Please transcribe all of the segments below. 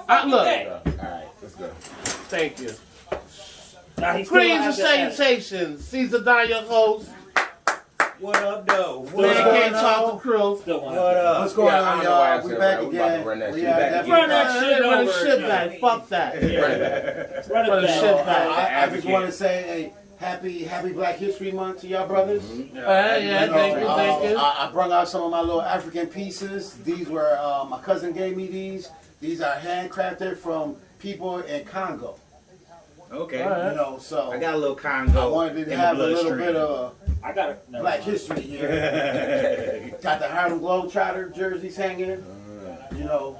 fucking look. day. All right, let's go. Thank you. Now, he still Greetings and has to ask. salutations. Caesar Don, your host. What up, though? Man can't talk to crew. Still want What up? What's going Yeah, I on, don't know why I y'all? We said back that. We about to again. run that We shit are back. definitely Run that shit Run the over shit again. back. Fuck that. Run Run it the back. shit back. I just want to say a happy Black History Month to y'all brothers. Yeah, thank you, thank you. I brought out some of my little African pieces. These were my cousin gave me these. These are handcrafted from people in Congo. Okay. All right. You know, so I got a little Congo. I wanted to in have the a little bloodstream. bit of I got it. Never Black mind. History here. Got the Harlem Globetrotter jerseys hanging. You know,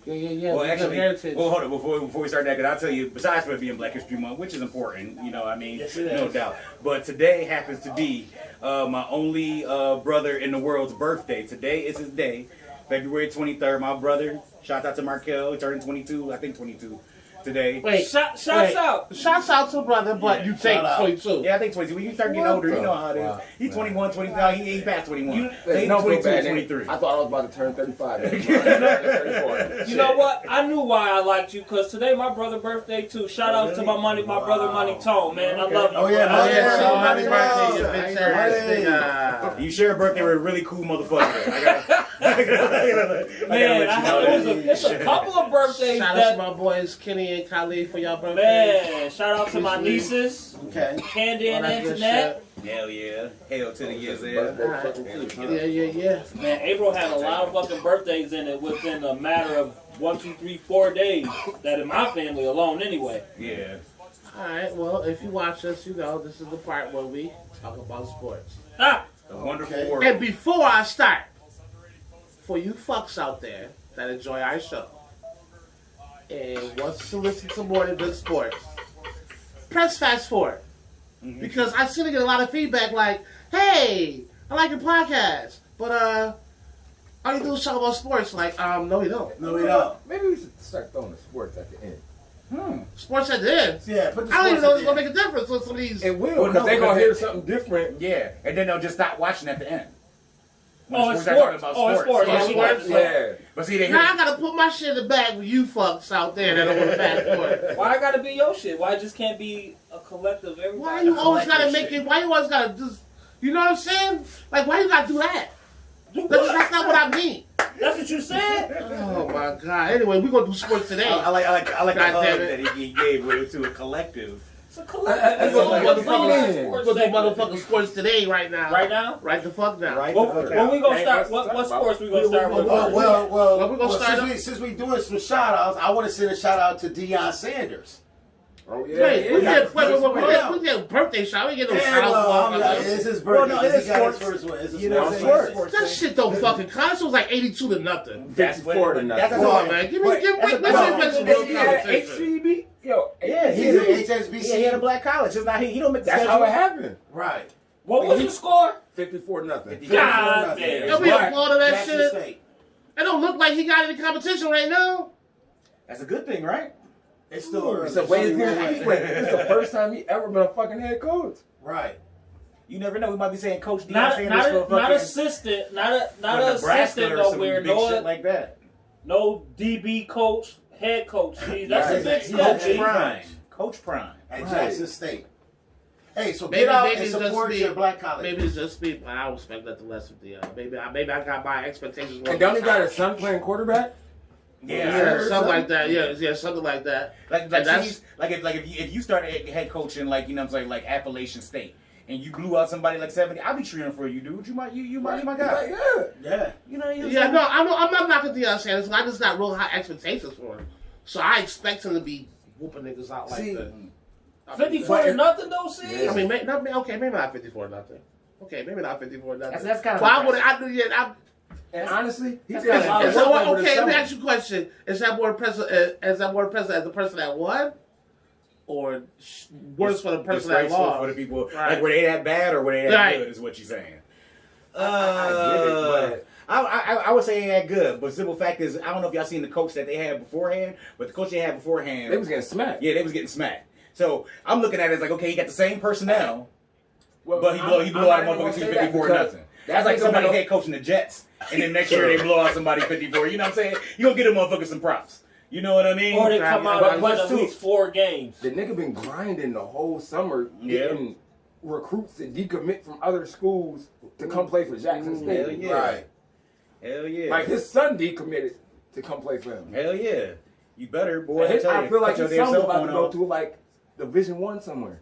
Yeah. Well, Good actually, heritage. hold on before we start that, because I'll tell you, besides for it being Black History Month, which is important, you know, I mean, Yes, it no is. doubt. But today happens to be my only brother in the world's birthday. Today is his day, February 23rd. My brother, shout out to Markel, he turned 22, I think 22 today. Wait, Shouts wait. out. Shouts out to brother, but Yeah, you take shout out. 22. Yeah, I think 22. When you start getting older, you know how it is. Wow. He's 21, 22. He passed 21. So he's No, 22, bad, 23. I thought I was about to turn 35. 34. You know what? I knew why I liked you, because today my brother's birthday too. Shout out to my brother Money Tone, man. I love you. Oh, yeah, bro. Oh, yeah, so Happy happy birthday, you bitch ass nigga. You share a birthday with a really cool motherfucker. I gotta Man, let you know it's a couple of birthdays Shout out to that. my boys Kenny and Khalid for y'all birthdays. Man, shout out to my nieces, okay. Candy All and that good Antoinette. Hell yeah. Hell to the years there. Yeah. Man, April had a lot of fucking birthdays in it within a matter of 1, 2, 3, 4 days. That in my family alone, anyway. Yeah. Alright, well, if you watch us, you know this is the part where we talk about sports. Ah, A wonderful Okay. world. And before I start, for you fucks out there that enjoy our show and wants to listen to more than good sports, press fast forward. Because I seem to get a lot of feedback like, hey, I like your podcast, but all you do is talk about sports. Like, no you don't. No, we don't. Maybe we should start throwing the sports at the end. Sports at the end. Yeah, put the I don't even know sports it's going to make a difference with some of these. It will, Well, because no, they're going to because hear something different. Yeah. And then they'll just stop watching at the end. When Oh, the it's start talking sports. Oh, it's sports. Yeah, Oh, sports. sports. Yeah. But see, they Now I hear. got to put my shit in the bag with you fucks out there that don't want to fast forward. Why I gotta be your shit? Why it just can't be a collective? Everybody. Why you always gotta collective make shit. it? Why you always gotta just? You know what I'm saying? Like, why you gotta do that? Do That's, what? that's not what I mean. That's what you said. Oh my god. Anyway, we're gonna do sports today. I like the God hug damn that it. he gave with it to a collective. It's a collective. We're It's gonna all do a motherfucking sports we're gonna segment. do motherfucking sports today right now. Right now. Right the fuck now. Right. Well, the fuck when we gonna Hey, start? let's What talk sports we gonna start with? Well, Well, we're gonna start since we doing some shout outs, I want to send a shout out to Deion Sanders. Oh, yeah. Wait, we yeah. get a birthday shout. We get no shout out. It's his Well, birthday. no, it is he got his sports. first one. It's a You know, sports. sports. That shit don't fucking count. It was like 82 to nothing. That's 54 to that's nothing. Come what- on, man. Give me, But give me, that's a- let's no, get some He real had conversation. HCB. Yo, Yeah, He's he's an HSBC. he had a black college. It's not he don't make the that's schedule. how it happened. Right. What was your score? 54 nothing. God damn. Don't be applauding that Jackson shit. State. It don't look like he got any competition right now. That's a good thing, right? It's still early. It's a It's way only one to way. It's the first time he ever been a fucking head coach. Right. You never know. We might be saying Coach Deion Not Sanders for not fucking assistant. Not for an Nebraska assistant or some nowhere. big shit No, like that. no DB coach, head coach. Jeez, that's Right. a big He step. got G. Prime. Coach Prime. At Right. Jackson State. Hey, so Maybe get out maybe and it's just support me. your black college. Maybe it's just me. I don't expect nothing less with the. Maybe I got my expectations. And don't he got his son playing quarterback? Yeah, something like that. Yeah, something like that. Like that's- see, if you start head coaching like, you know what I'm saying, like Appalachian State, and you blew out somebody like 70, I'll be cheering for you, dude. You my guy. Yeah. Yeah. You know. Yeah, no, I'm not knocking Deion Sanders. I just got real high expectations for him, so I expect him to be whooping niggas out like See, that. 54 to nothing though, see? I mean, maybe not 54 nothing. Okay, maybe not 54 nothing. That's kind of. But I knew. Yeah, And honestly, he That's did a kinda- lot of Is that work what, over the okay, let me summer. ask you a question. Is that more impressive? Is that more impressive as the person that won, or worse for the person that Disgraceful lost? for the people. Right. Like, were they that bad or were they that Right. good? Is what you're saying. I get it, but I would say he ain't that good, but simple fact is, I don't know if y'all seen the coach that they had beforehand, but the coach they had beforehand, they was getting smacked. yeah, they was getting smacked. So I'm looking at it as like, okay, he got the same personnel, but he blew out a motherfucker 54 nothing. That's like somebody head coaching the Jets, and then next year they blow out somebody 54. You know what I'm saying? You gonna get a motherfucker some props. You know what I mean? Or they come out and win Plus at two. least 4 games. The nigga been grinding the whole summer, getting recruits to decommit from other schools to come play for Jackson State. Hell yeah. Right. Hell yeah. Like his son decommitted to come play for him. Hell yeah. You better, boy. And I feel like Put his your son damn was about cell to phone go on. to like Division I somewhere.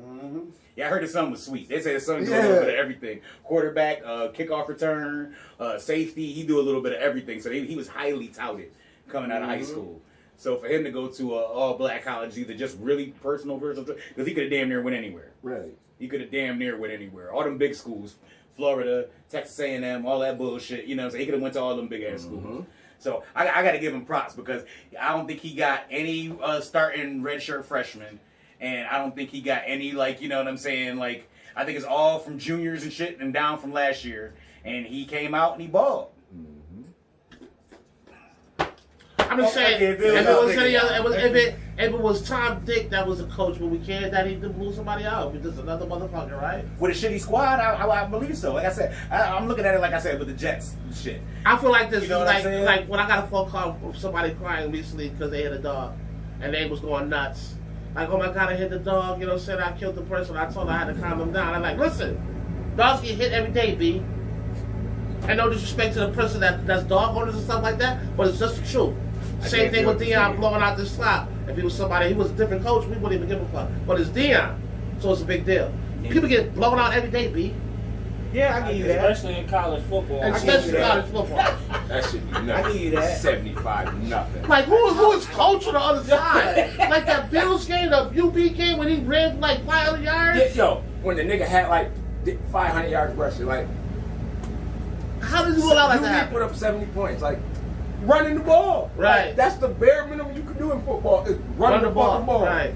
Mm-hmm. Yeah, I heard his son was sweet. They say his son do a little bit of everything. Quarterback, kickoff return, safety. He do a little bit of everything. So he was highly touted coming out of high school. So for him to go to an all-black college, either just really personal, because he could have damn near went anywhere. Right. He could have damn near went anywhere. All them big schools, Florida, Texas A&M, all that bullshit. You know what I'm saying? He could have went to all them big-ass schools. So I got to give him props because I don't think he got any starting redshirt freshmen. And I don't think he got any, like, you know what I'm saying? Like, I think it's all from juniors and shit and down from last year. And he came out and he balled. I'm just saying, Okay, if it was Tom Dick that was the coach, would we care that he didn't blew somebody out? He's just another motherfucker, right? With a shitty squad, I believe so. Like I said, I'm looking at it like I said with the Jets and shit. I feel like this You know is what I'm saying? like when I got a phone call from somebody crying recently because they hit a dog and they was going nuts. Like, oh my God, I hit the dog, you know what I'm saying? I killed the person. I told her I had to calm him down. I'm like, listen, dogs get hit every day, B. And no disrespect to the person that's dog owners and stuff like that, but it's just the truth. Same thing with Deion blowing out this slot. If he was somebody, he was a different coach, we wouldn't even give a fuck. But it's Deion, so it's a big deal. People get blown out every day, B. Yeah, I give you that. Especially in college football. Especially that. college football. That should be nothing. I give you that. 75 nothing. Like, who is coach on the other side? Like that Bills game, the UB game, when he ran like 500 yards? Yeah, yo, when the nigga had like 500 yards rushing, like How did you allow that to you happen? put up 70 points, like running the ball. Right. Like, that's the bare minimum you can do in football is run the fucking ball. Right.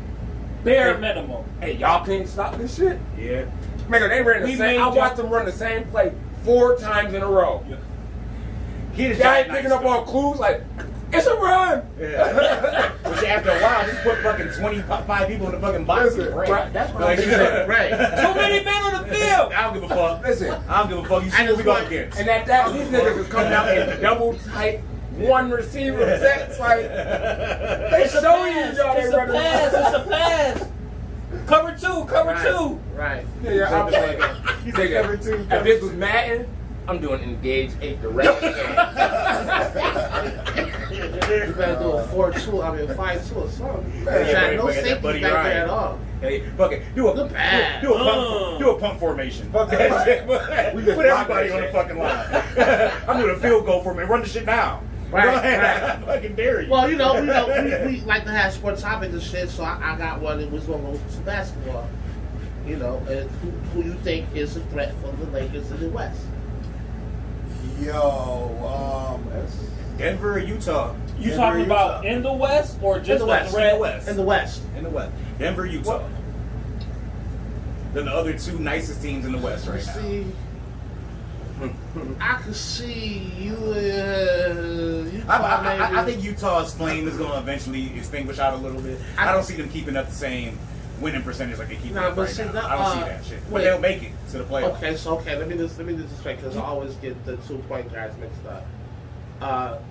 Bare minimum. Hey, y'all can't stop this shit. Yeah. Nigga, they ran the We same. made I watched them run the same play 4 times in a row. Guy ain't picking up on clues like, it's a run. Yeah. Which after a while, just put fucking 25 people in the fucking box. Listen, and break. right, that's what Like, I'm saying. Right. Too many men on the field. I don't give a fuck. Listen, I don't give a fuck. You see what we go against. and at that, these niggas is coming out in double tight, one receiver sets. Like, they show you y'all It's ain't a running. pass. It's a pass. Cover two. Cover two. Right. Nigga, I'm saying, You think nigga, every two? if this was Madden, I'm doing engage 8 direct. You better do a 4-2, I mean 5-2 or something. Man, There's no fuck that safety Buddy back Ryan. there at all. Hey, fuck it. Do Good pass. a pump formation. Fuck that shit. We Put just everybody block on that the fucking line. I'm doing a field goal for me. Run the shit now. Right, Go ahead. right. I fucking dare you. Well, we like to have sports topics and shit, so I got one that was going to go to basketball. You know, and who you think is a threat for the Lakers in the West? Yo, Denver or Utah? You Denver, talking about Utah. in the West or In just the a West. threat? In the West. In the West. In the West. Denver, Utah. They're the other 2 nicest teams in the West right now. See, I can see you. I think Utah's flame is going to eventually extinguish out a little bit. I don't see them keeping up the same winning percentage like they keep Nah, up but right see, now. that, I don't see that shit. But wait. they'll make it to the playoffs. Okay, let me just check because I always get the 2 point guards mixed up.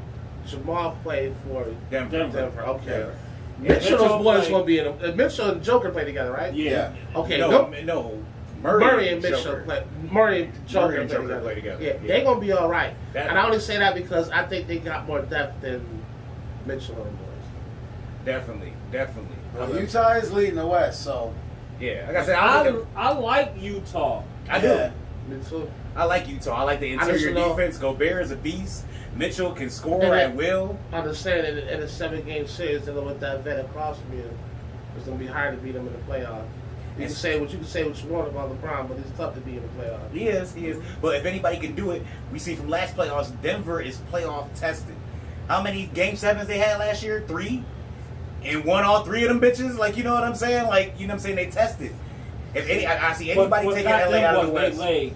Jamal played for Denver. Okay. Yeah. Mitchell's Mitchell boys played. gonna be in a, Mitchell and Joker play together, right? Yeah. Okay. No. Murray and Mitchell Joker. play. Murray and Joker, Murray and Joker play together. Yeah, they're gonna be all right. That- And I only say that because I think they got more depth than Mitchell and the boys. Definitely. Utah is leading the West, so Yeah. Like I said, I like Utah. I do. Yeah. Me too. I like Utah. I like the I just interior know- defense. Gobert is a beast. Mitchell can score And at will. I understand in a 7-game series dealing with that vet across from you, it's gonna be hard to beat them in the playoff. You can say what you want about LeBron, but it's tough to beat in the playoff. He is. But if anybody can do it, we see from last playoffs, Denver is playoff tested. How many game 7s they had last year? 3? And won all 3 of them bitches? Like, you know what I'm saying? Like, you know what I'm saying? They tested. If any, I see anybody What taking got LA out them of the was their West. legs.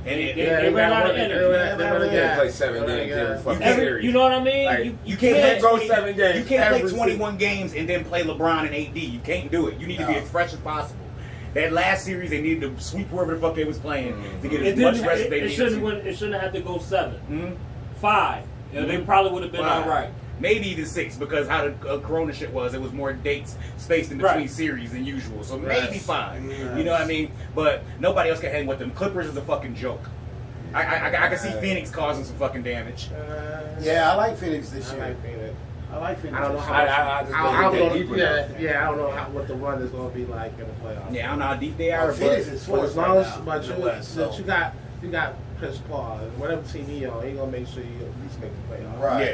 And it, They ran out of energy. They play 7 games every fucking series. You know what I mean? Like, you can't go 7 games. You can't every play 21 games and then play LeBron and AD. You can't do it. You need to be No. as fresh as possible. That last series, they needed to sweep whoever the fuck they was playing to get It as much didn't. rest as they needed to. It shouldn't have to go 7. Mhm. 5. Yeah, they probably would have been all right. Maybe even 6 because how the Corona shit was. It was more dates spaced in between Right. series than usual. So Right. maybe 5. Right. You know what I mean? But nobody else can hang with them. Clippers is a fucking joke. I can see Phoenix causing some fucking damage. Yeah, I like Phoenix this I year. like Phoenix. I like Phoenix. I don't know how. I just I don't don't think know. they deep Yeah, enough. yeah, I don't know what the run is going to be like in the playoffs. Yeah, I don't know how deep they are, Phoenix but is But fourth as long right as now but in the you, West, but so- you got Chris Paul and whatever team he on, he gonna make sure you at least make the playoffs. Right.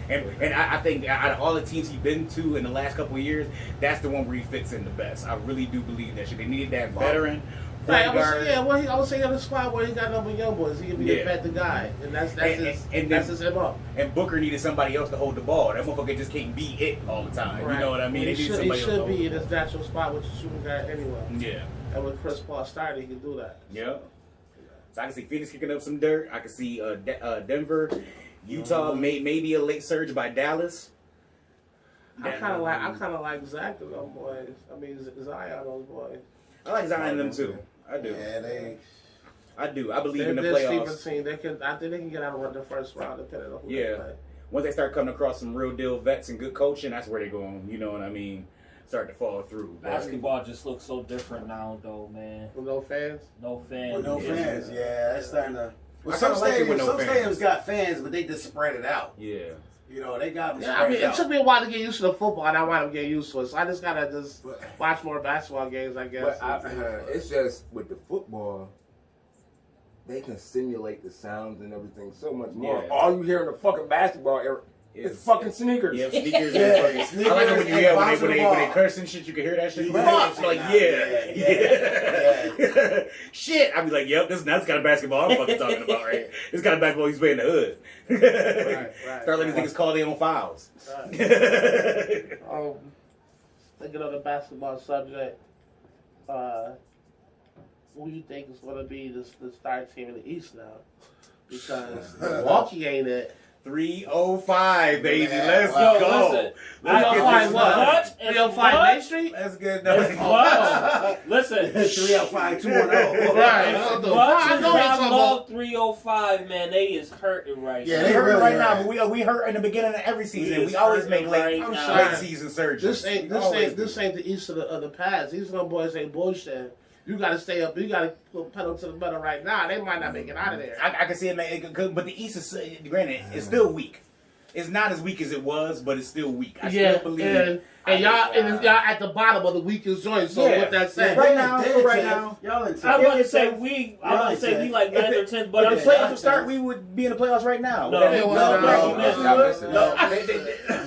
yeah. And I think out of all the teams he's been to in the last couple of years, that's the one where he fits in the best. I really do believe that shit. They needed that veteran. Right, point guard. I would say on the squad where he got number young boys, he can be Yeah. the guy, and that's And that's then- his MO. And Booker needed somebody else to hold the ball. That motherfucker just can't be it all the time. You know what I mean? He They need should, somebody else to be hold in the his natural spot with the shooting guard anyway. ball. Yeah. And with Chris Paul starting, he can do that. Yeah. So I can see Phoenix kicking up some dirt. I can see Denver, Utah, maybe a late surge by Dallas. I kind of like Zach and those boys. I mean Zion those boys. I like Zion and them too. I do. Yeah, I do. I believe They're in the this team. playoffs. I think they can get out of the first round depending on who they Yeah. play. Once they start coming across some real deal vets and good coaching, that's where they're going. You know what I mean? Start to fall through. But- Basketball just looks so different now, though, man. With no fans. No fans. with no fans. Yeah, that's starting to. Well, I some kinda like it with stadiums, no some fans. stadiums got fans, but they just spread it out. Yeah. You know, they got them Yeah, I spread mean, it out. took me a while to get used to the football, and I wound up getting used to it. So I just gotta watch more basketball games, I guess. But it's just with the football, they can simulate the sounds and everything so much more. Yeah. All you hear in the fucking basketball era is fucking sneakers. Yeah, sneakers. Yeah, and fucking, sneakers I like it when you and hear when bouncing they the ball. curse and shit. You can hear that shit. Yeah. Fuck, like Yeah. yeah. Shit, I'd be like, yep, that's the kind of basketball I'm fucking talking about, right? This kind of basketball he's playing in the hood. Right. Start letting niggas call their own fouls. Thinking of the basketball subject, who do you think is going to be the star team in the East now? Because Milwaukee ain't it. 305, baby. Yeah. Let's Yo, go. listen. Let's get 305 this what? done. 305 Main Street? Let's get What? Listen. 305 210. Right. As I much as know what you're I talking love 305, man, they is hurting right Yeah, now. We they hurt really right are. now, but we hurt in the beginning of every season. Yes, We always hurting make late, right now. late season surges. This ain't Always do. this ain't the East of the past. These little boys ain't bullshit. You got to stay up. You got to put pedal to the metal right now. They might not make it out of there. I can see it, man. But the East is, granted, it's still weak. It's not as weak as it was, but it's still weak. I still believe. and y'all at the bottom of the weakest joint. So Yeah. with that said, Right now, y'all in I'm tenth. about to say we. I'm about to say we like 9th or 10th, but But I'm if the saying playoffs would start, we would be in the playoffs right now. No, Would that no, make- no,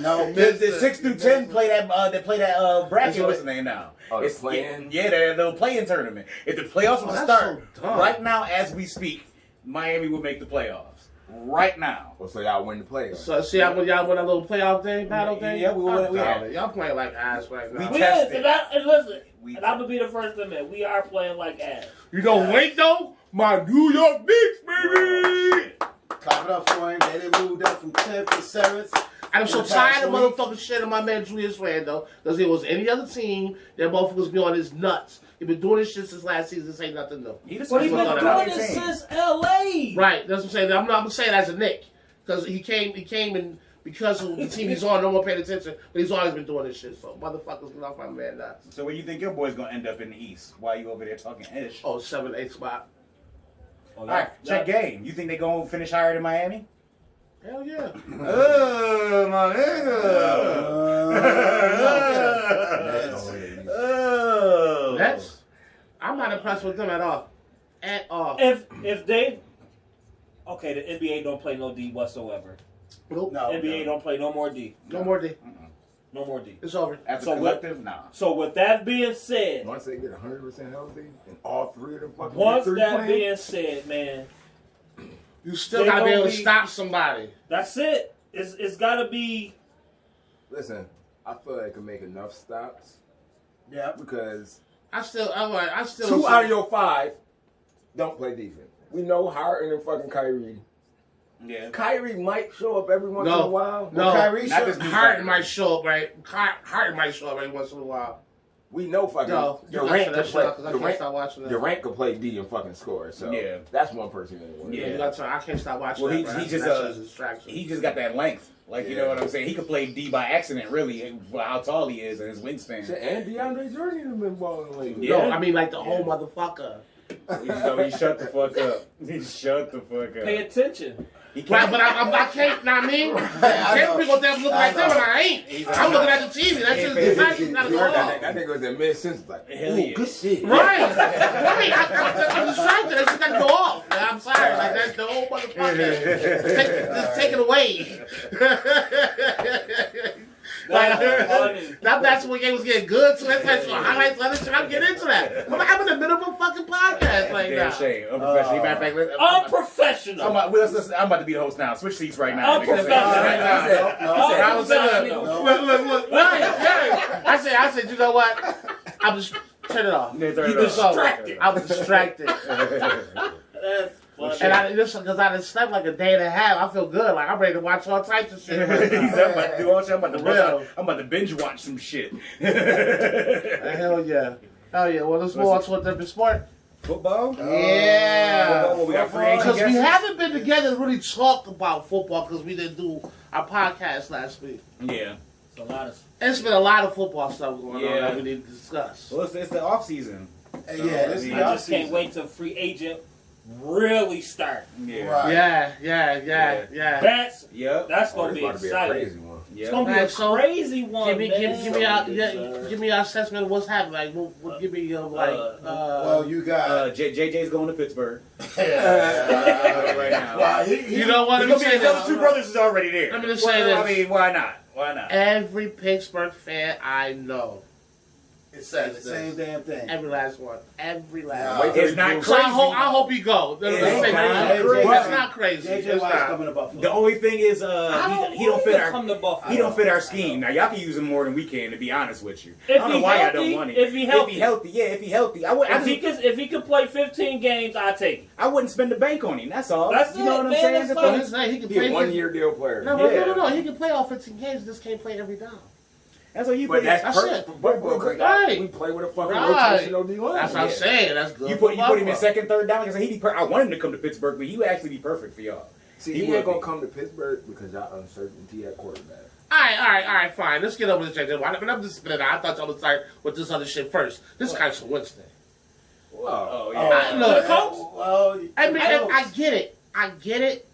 no, No, The 6 through 10 play that. They play that bracket. What's the name now? Oh, It's play-in? Yeah, the play-in tournament. If the playoffs would that's start so dumb. right now as we speak, Miami will make the playoffs right now. Well, so y'all win the playoffs. so see, y'all win a little playoff thing, battle thing. Yeah, we win it. Oh, y'all playing like ass right now. We we tested. is, and listen, We and I'm gonna be the first to admit we are playing like ass. You know, wait though, my New York Knicks, baby. clap it up for him. They didn't move up from 10th to 7th. I'm so In the tired past of week. motherfucking shit on my man Julius Randle. Because if it was any other team, that motherfuckers be on his nuts. He been doing this shit since last season. This ain't nothing new. He just Well, he's been been doing doing this since LA. Right, that's what I'm saying. I'm not saying as a Nick. Because he came and because of the team he's on, no one paid attention. But he's always been doing this shit. So motherfuckers get off my man nuts. So where you think your boy's gonna end up in the East? Why you over there talking ish? Oh, 7, 8 spot. Oh, All right, check game. You think they gonna finish higher than Miami? Hell yeah. Oh, my nigga. Oh. Nets? I'm not impressed with them at all. At all. If they, okay, the NBA don't play no D whatsoever. Nope. No, NBA don't play no more D. No more D. No more D. It's over. As a So what- collective, nah. So with that being said, Once they get 100% healthy, and all three of them fucking once three that playing, being said, man, You still They gotta be gonna able to be- stop somebody. that's it. It's gotta be. listen, I feel like I can make enough stops Yeah. because I still 2 out of your 5 don't play defense. We know Harden and fucking Kyrie. Yeah. Kyrie might show up every once in No. a while. No, Kyrie Not should- this new Harden Kyrie. might show up, right? Harden might show up every once in a while. we know fucking Yo, you Durant gotta could shut play. up 'cause I can't stop watching that. Durant could play D and fucking score. So Yeah. that's one person in the world. Yeah. You gotta turn- I can't stop watching Well, that. he bro. just That shit's a distraction. he just got that length. Like, you know what I'm saying? He could play D by accident, really, for how tall he is and his wingspan. Shit, and DeAndre Jordan has been balling lately. Yeah. No, I mean like the whole motherfucker. So he shut the fuck up. He shut the fuck up. Pay attention. He Right, can't. but I can't, know what I mean? I Can't know. people that look like them and I ain't. I'm looking at the TV. That shit's distracting. Gotta You go heard off. that nigga was in mid sentence like, Hell ooh, yeah. good shit. Right. I'm distracted. That shit gotta go off. Man, I'm sorry. Like that's the whole motherfucker. Just take it away. That basketball game was getting good, so let's have some highlights. Let us try to get into that. I'm in the middle of a fucking podcast right Damn now. shame. Unprofessional. Matter of fact, Unprofessional. I'm about to be the host now. Switch seats right now. Unprofessional. I was Unprofessional. look. Right. I said, you know what? I'm just turn it off. Yeah, turn it You off. distracted. I was distracted. That's funny. And I just because I done slept like a day and a half, I feel good. Like I'm ready to watch all types of shit. I'm about to do all shit. Real. I'm about to binge watch some shit. Hell yeah. Hell yeah. Well, let's move on to a different sport. Football? Yeah. Football, we got free agent Because we guesses? haven't been together to really talk about football because we didn't do our podcast last week. Yeah. It's a lot of. There's been a lot of football stuff going on Yeah. that we need to discuss. Well, it's the off season. Yeah, this is I the just can't offseason. wait till free agent really start. Yeah. Right. Yeah. Yep. That's Oh, gonna this be about to be a exciting. crazy one. It's Yep. gonna be a Alright, so crazy one. Give me man. give me your assessment of what's happening. Like, give me your like. Well, you got. JJ's going to Pittsburgh. Yeah. Right now. Well, you know what? Let me say The other this. two brothers is already there. Let me just say Well, this. I mean, why not? Why not? Every Pittsburgh fan I know It says the same damn thing. every last one. Every Yeah. last one. It's not So crazy. I hope he go. It's That's not crazy. JJ It's Watt's not. coming to Buffalo. The only thing is, he don't fit our. come to Buffalo. He don't fit our scheme. Now y'all can use him more than we can, to be honest with you. If I don't know he why healthy, y'all don't want him. if he healthy. yeah, if he healthy, If he could play 15 games, I take it. I wouldn't spend the bank on him. That's all. That's you know it, what I'm man, saying? that's The like- But thing- he's saying he can He a play 1-year-deal player. No, he can play all 15 games. Just can't play every down. That's what you But put. that's That's perfect it. for Buffalo because Right. we play with a fucking Right. rotational D-line. That's what I'm Yeah. saying. That's good. You for put him in Buffalo. second, third down. Like I said, he'd be. I want him to come to Pittsburgh, but he would actually be perfect for y'all. See, He he would ain't gonna be. come to Pittsburgh because y'all uncertainty at quarterback. All right, fine. Let's get over this, JJ. But I'm just spinning out. I thought y'all would start with this other shit first. This is Carson Wentz thing. Oh I- look, well, I mean, I get it.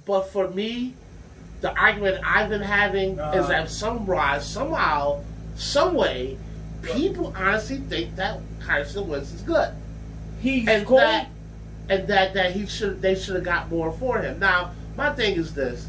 But for me, the argument I've been having is that somehow, some way, people honestly think that Carson Wentz is good, He's and cool. that they should have got more for him. Now, my thing is this: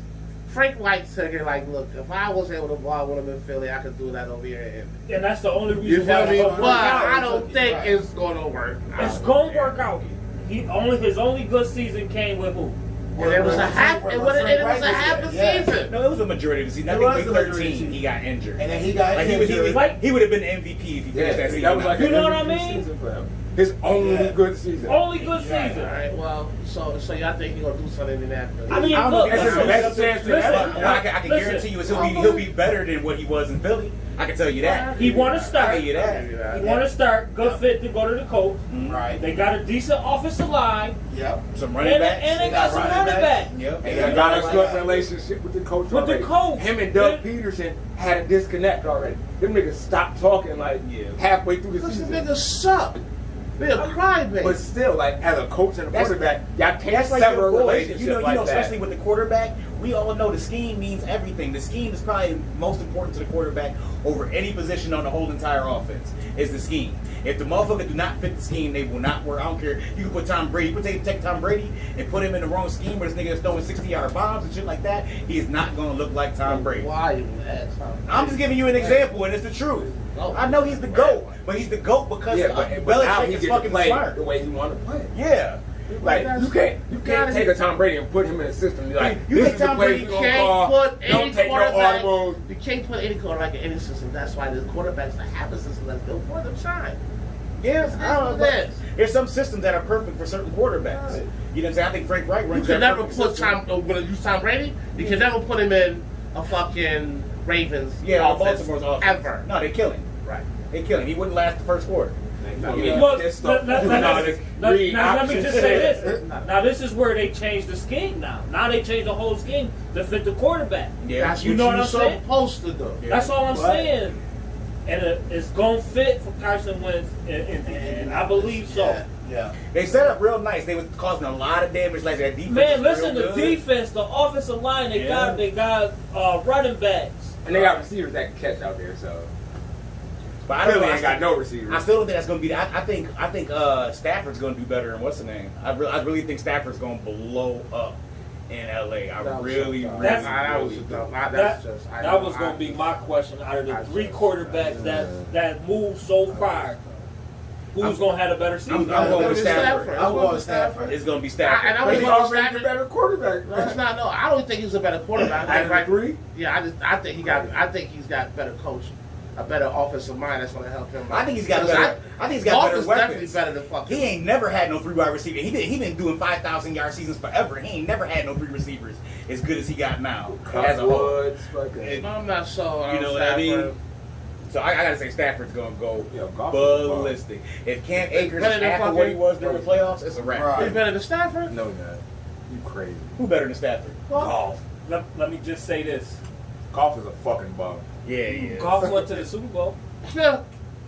Frank White said, like, look, if I was able to ball with him in Philly, I could do that over here in Indy. And that's the only You reason feel why me? it's But gonna work out. I don't think Right. it's gonna work. It's gonna work out. His only good season came with who? And it was a half. It was a half a season. No, it was a majority of the season. I It think was week the majority of the 13 season. he got injured. And then he got Like injured. he would have been MVP if he finished that season. that was like You an know what I MVP mean? season for him. His only Yeah. good season. Only good All season. right. Well, so y'all think he's gonna do something in Indianapolis? I mean, I don't look, think that's listen, his best chance to listen, ever. Well, I can listen. guarantee you he'll be better than what he was in Philly. I can tell you that. He want to I start. give you that. He want to start. Good fit to go to the coach. Right. They got a decent offensive line, Yep. Some and, running backs. and they got some running back. Yep. And he got a good relationship with the coach With the already. coach. Him and Doug Yeah. Peterson had a disconnect already. Them niggas stopped talking like halfway through the Because the season. niggas suck. They a crybaby. But still, like, as a coach and a That's- quarterback, y'all can't That's like sever a your boys. relationship You know, like that. especially with the quarterback, we all know the scheme means everything. The scheme is probably most important to the quarterback over any position on the whole entire offense. Is the scheme. If the motherfucker do not fit the scheme, they will not work. I don't care. You can put Tom Brady, take Tom Brady and put him in the wrong scheme where this nigga is throwing 60-yard bombs and shit like that. He is not going to look like Tom Brady. Why you ask? I'm just giving you an example, and it's the truth. I know he's the GOAT, but he's the GOAT because Yeah, but now Belichick he is get to fucking play smart. the way he want to play. Yeah. Like, you can't take a Tom Brady and put him in a system. and be like, You this take is the Tom play Brady, we You gonna can't call. put any Don't take no quarterback. audibles. You can't put any quarterback in any system. That's why the quarterbacks that have a system that's built for them shine. Yeah, That's I don't know. what but it is. There's some systems that are perfect for certain quarterbacks. Right. You know what I'm saying? I think Frank Wright You runs can that never perfect put system. when you use Tom Brady. You can never put him in a fucking Ravens Yeah, offense Baltimore's offense. ever. No, they kill him. Right. They kill him. He wouldn't last the first quarter. I You mean, know, this Now, stuff. let me just say this. Now, this is where they changed the scheme now. Now they changed the whole scheme to fit the quarterback. Yeah. That's You what know what you're I'm saying? supposed to do. Yeah. That's all I'm Right. saying. And it's going to fit for Carson Wentz, and I believe so. Yeah. They set up real nice. They was causing a lot of damage. Like that defense. Man, was listen, real the good. defense, the offensive line, they Yeah. got running backs. And they got receivers that can catch out there, so. But I don't Philly know. ain't got no receivers. I still don't think that's going to be. I think Stafford's going to do better. And what's the name? I really think Stafford's going to blow up in LA. That was really dumb. do. That was dumb. That was going to be my question. Out of the three quarterbacks that moved so far, who's going to have a better season? I'm going with Stafford. Stafford. I'm going with Stafford. It's going to be Stafford. And I But was he's going already the Stafford. better quarterback. That's not no. I don't think he's a better quarterback. Out of the three? Yeah, I think he's got better coaching, a better offensive mind that's going to help him. I think he's got Because better. I think he's got better Offense weapons. definitely better than fucking. He ain't never had no 3 wide receiver. He been doing 5,000-yard seasons forever. He ain't never had no 3 receivers as good as he got now. As a whole. Woods, fucking. I'm not so. You know what I mean? So I gotta say Stafford's gonna go Goff is a ballistic. If Cam Akers better is than half of what he fucking- was during the playoffs, it's a wrap. Right. He's better than Stafford. No, man. You crazy. Who better than Stafford? Golf. Let me just say this. Goff is a fucking bum. Yeah. Golf went to the Super Bowl. Yeah.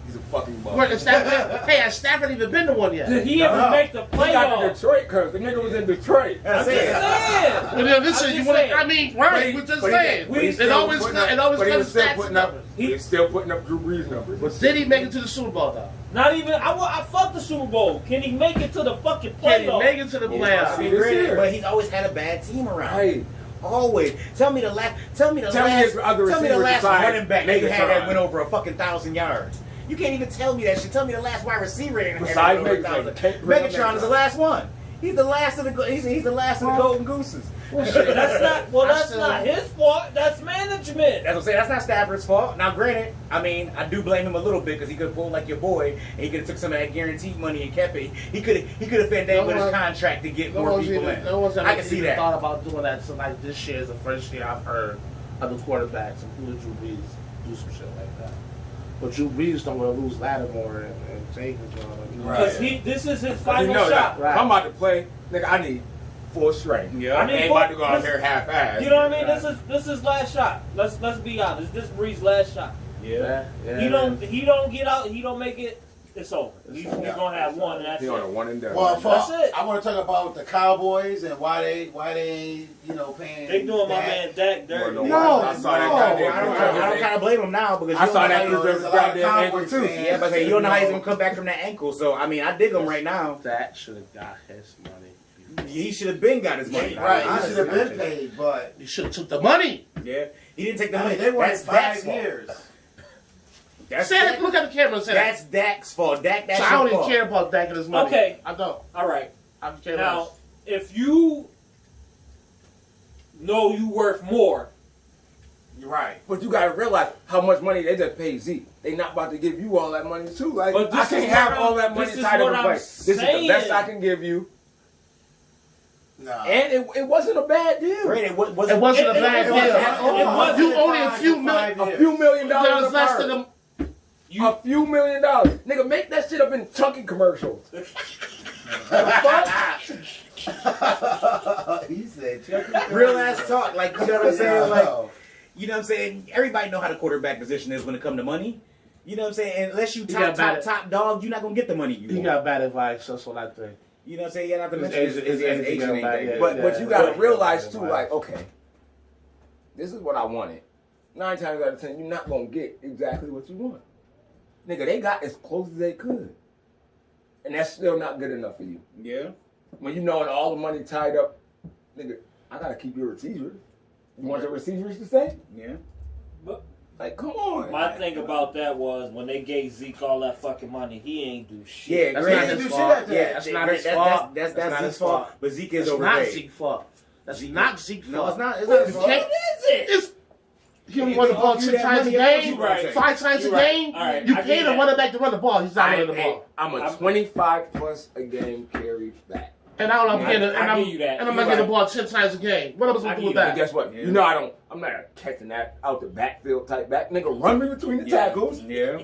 He's a fucking bum. Where has Stafford even been to one yet? Did he ever make the He got to playoffs? Detroit because the nigga was in Detroit. That's I'm just it. saying. Well, then this I'm is just you want. saying. I mean, right? We're just saying. But he's It still always putting up- it always but he was comes still stats putting and up. numbers. He's still putting up Drew Brees numbers. But did he make it to the Super Bowl though? Not even. I fuck the Super Bowl. Can he make it to the fucking Can he playoffs? make it to the Yeah. playoffs? See, this year. But he's always had a bad team around. Right. Always. Tell me the last his other receiver last besides running back that you had that Megatron. went over a fucking 1,000 yards. You can't even tell me that shit. Tell me the last wide receiver that Besides had over Megatron. 1,000. Can't bring up Megatron is the last one. He's the last of the he's the last of the golden gooses. That's not. Well, I that's still- not his fault. That's management. That's what I'm saying. That's not Stafford's fault. Now, granted, I mean, I do blame him a little bit because he could have pulled like your boy and he could have took some of that guaranteed money and kept it. He could have been there with his contract to get more people in. No one's I can see even that. thought about doing that. So like this year is the first year I've heard other quarterbacks, including Drew Brees, do some shit like that. But Drew Brees don't want to lose Lattimore and Jacobs. Because this is his You final know shot. that. If I'm about to play, nigga, I need full strength. Yeah. I I need ain't full- about to go out this- there half-assed. You know what I mean? This is last shot. Let's be honest. This Brees' last shot. Yeah. He don't get out. He don't make it. It's over. He's gonna have one. And that's He on a it. one and done. Well, That's it. I want to talk about the Cowboys and why they ain't paying. They doing my Dak. man Dak dirty. No, No, I saw that no, goddamn I picture. don't kind of blame him now because I you saw don't that know how picture he- of his There's a lot of goddamn ankle Cowboys too. fans. Yeah, but you don't know how he's gonna come back from that ankle. So I mean, I dig him right now. That should have got his money. He should have been got his money. Right, he Honestly. should have been paid, but You should have took the money. Yeah, he didn't take the I money. mean, they won That's 5 Dak's fault. years. That's Say Dak- it, look at the camera and say That's that. Dak's fault. That's So I don't your even fault. care about Dak and his money. Okay. I don't. All right. I care Now, less. if you know you worth more, You're right. But you gotta realize how much money they just paid Zeke. They not about to give you all that money too. Like But I this can't is have what all that I'm- money this is tied up what in I'm play. This is the saying. best I can give you, Nah. and it wasn't a bad deal. Granted, It wasn't a bad it deal. wasn't. You only a few $5 million. A few $1 million That was less apart. than A few $1 million. Nigga, make that shit up in chunky commercials. The fuck? He said, real ass talk. Like you know what I'm saying? Like No. you know what I'm saying? Everybody know how the quarterback position is when it come to money. You know what I'm saying? And unless you got bad- top dog, you're not gonna get the money you He want. got bad advice. That's what I think. You know what I'm saying? Yeah, not to His mention age- his age age got ain't bad, that yeah. good. But you gotta Yeah. realize too, Yeah. like, okay, this is what I wanted. 9 times out of 10, you're not gonna get exactly what you want. Nigga, they got as close as they could. And that's still not good enough for you. Yeah. When you know all the money tied up, nigga, I gotta keep your receivers. You want your receivers to stay? Yeah. Like, come on. my thing about that was when they gave Zeke all that fucking money, he ain't do Yeah, shit. That's granted, not his do fault. shit like Yeah, that. that's not his That's- fault. That's That's not his his fault. fault. But Zeke is That's overpaid. not Zeke's fault. That's not Zeke's fault. No, it's not. It's not his fault. What is it? It's, he only run the ball 10 times a you game, right. 5 times a You right. game. All right, You I paid get a that. running back to run the ball. He's not running the ball. I'm a 25 plus a game carry back. And I don't I- getting, I give you that. and I'm You're not getting the right. ball 10 times a game. What am I supposed I to do with give you And that? guess what? Yeah. You know I'm not catching that out the backfield type back. Nigga, run me between the Yeah. tackles. Yeah.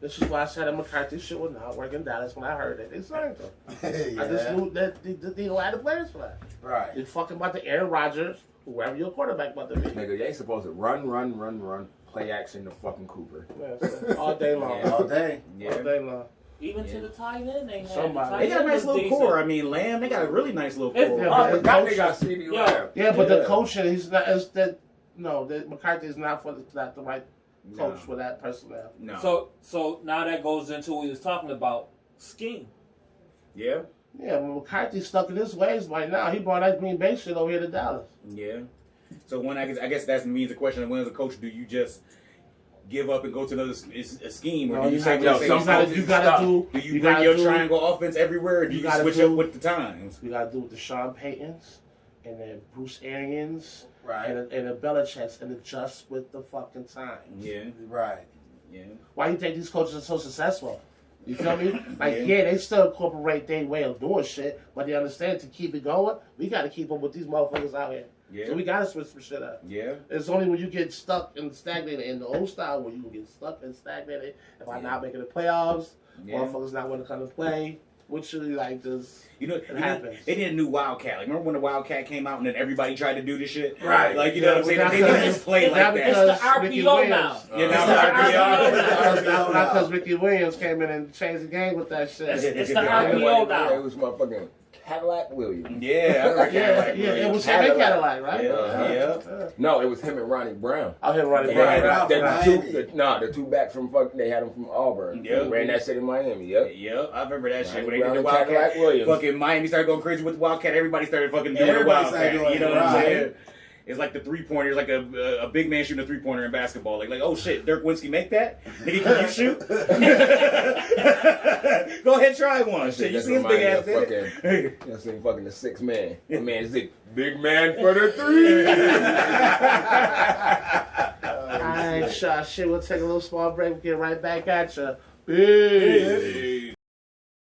This is why I said that McCarthy shit was not working in Dallas when I heard it. They signed him. I just knew that they don't have the players for that. Right. You're fucking about the Aaron Rodgers, whoever your quarterback about to be. Nigga, they ain't supposed to run, play action to fucking Cooper. Yeah, so all day long. Yeah. All day. All day long. Even to the tight end, they had Somebody. They got a nice little decent. core. I mean, Lamb, they got a really nice little It's- core. Yeah, I but forgot coach- they got CD Yeah. Lamb. Yeah, but the coaching, he's not. Is that no? The, McCarthy is not not the right coach for that personnel. No. So now that goes into what he was talking about, scheme. Yeah. Yeah, well, McCarthy's stuck in his ways right now. He brought that Green Bay shit over here to Dallas. Yeah. So when I guess that means the question of when as a coach do you just give up and go to another a scheme, or No, do you you say, have well, to- some you gotta coaches do. stop. do you bring gotta your do- triangle offense everywhere, or do you you gotta switch do- up with the times? We gotta do with the Sean Paytons and then Bruce Arians Right. and the Belichick's and adjust with the fucking times. Yeah. Right. Yeah. Why do you think these coaches are so successful? You feel me? Like, yeah, they still incorporate their way of doing shit, but they understand to keep it going, we got to keep up with these motherfuckers out here. Yeah. So we got to switch some shit up. Yeah. It's only when you get stuck and stagnated in the old style where you can get stuck and stagnated. If I'm Yeah. not making the playoffs, Yeah. motherfuckers not want to come to play. Which really like this. You know, happens. they did a new Wildcat. Like, remember when the Wildcat came out and then everybody tried to do this shit? Right. Like, you know what I'm saying? Yeah, They didn't because- just play yeah, like because- that. It's the Ricky RPO Williams. now. Yeah, now It's the the RPO. Not because Ricky Williams came in and changed the game with that shit. It's the Yeah. RPO now. It was motherfucking Cadillac Williams. Yeah, I remember Yeah, Cadillac yeah, it Williams. was him and Cadillac, right? Yeah. No, it was him and Ronnie Brown. Out here running They right, had right. the Miami. two backs from they had them from Auburn. Yeah. They ran that shit in Miami. Yep. Yeah, I remember that shit. Ronnie When they did the Brown and Wildcat, Cadillac Williams. fucking Miami started going crazy with the Wildcat. Everybody started fucking doing the Everybody started Wildcat. doing You know it, what I'm right. saying? It's like the 3-pointer. It's like a big man shooting a 3-pointer in basketball. Like, oh shit, Dirk Winsky make that? Nigga, can you shoot? Go ahead, try one. Shit, you see his big ass dick? You know, saying fucking the 6 man. The man is it big man for the 3. Alright, shit, we'll take a little small break. We'll get right back at ya. Peace.